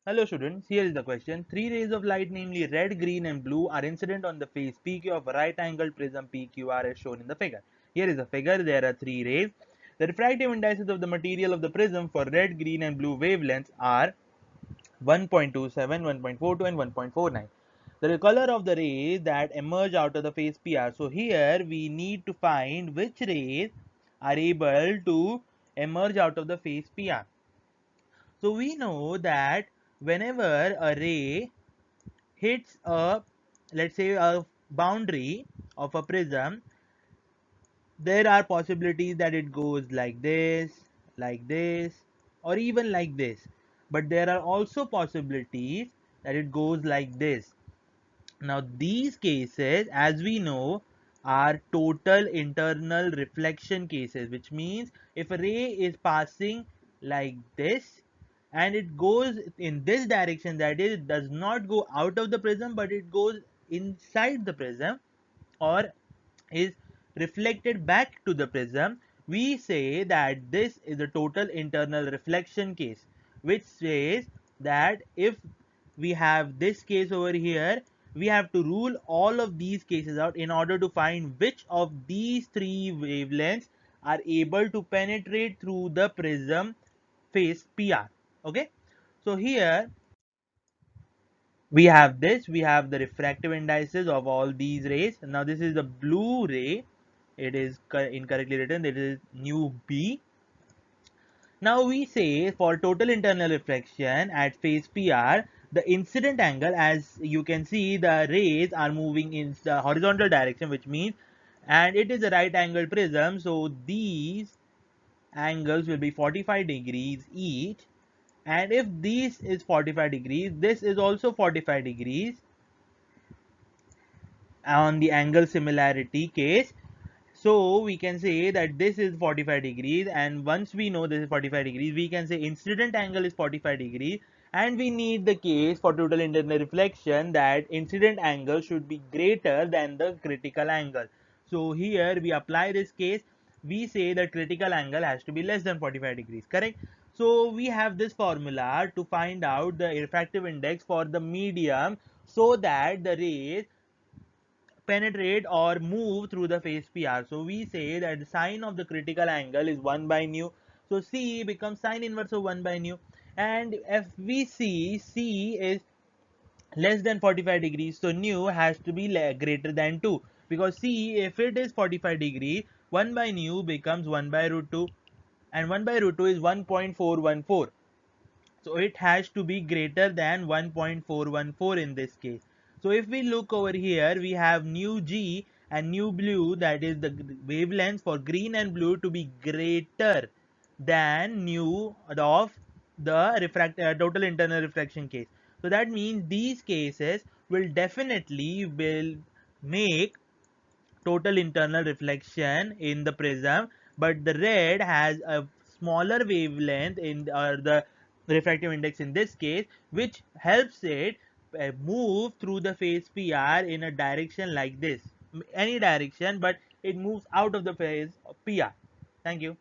Hello students, here is the question. Three rays of light, namely red, green and blue, are incident on the face PQ of a right angled prism PQR as shown in the figure. Here is the figure, there are three rays. The refractive indices of the material of the prism for red, green and blue wavelengths are 1.27, 1.42 and 1.49. The color of the rays that emerge out of the phase PR. So here we need to find which rays are able to emerge out of the phase PR. So we know that whenever a ray hits a, let's say, a boundary of a prism, there are possibilities that it goes like this, or even like this. But there are also possibilities that it goes like this. Now these cases, as we know, are total internal reflection cases, which means if a ray is passing like this and it goes in this direction, that is, it does not go out of the prism but it goes inside the prism or is reflected back to the prism, we say that this is a total internal reflection case, which says that if we have this case over here, we have to rule all of these cases out in order to find which of these three wavelengths are able to penetrate through the prism face PR. Okay, so here we have this, we have the refractive indices of all these rays. Now this is the blue ray, it is incorrectly written, it is nu B. Now we say for total internal reflection at phase PR, the incident angle, as you can see, the rays are moving in the horizontal direction, which means, and it is a right angled prism, so these angles will be 45 degrees each. And if this is 45 degrees, this is also 45 degrees on the angle similarity case. So we can say that this is 45 degrees, and once we know this is 45 degrees, we can say incident angle is 45 degrees, and we need the case for total internal reflection that incident angle should be greater than the critical angle. So here we apply this case, we say that critical angle has to be less than 45 degrees, correct? So we have this formula to find out the refractive index for the medium so that the rays penetrate or move through the phase PR. So we say that the sine of the critical angle is 1 by nu. So C becomes sine inverse of 1 by nu. And if we see C is less than 45 degrees, so nu has to be greater than 2. Because C, if it is 45 degrees, 1 by nu becomes 1 by root 2. And 1 by root 2 is 1.414. So it has to be greater than 1.414 in this case. So if we look over here, we have nu G and nu blue, that is the wavelengths for green and blue, to be greater than nu of the total internal reflection case. So that means these cases will definitely make total internal reflection in the prism, but the red has a smaller wavelength in, or the refractive index in this case, which helps it move through the phase PR in a direction like this, any direction, but it moves out of the phase PR. Thank you.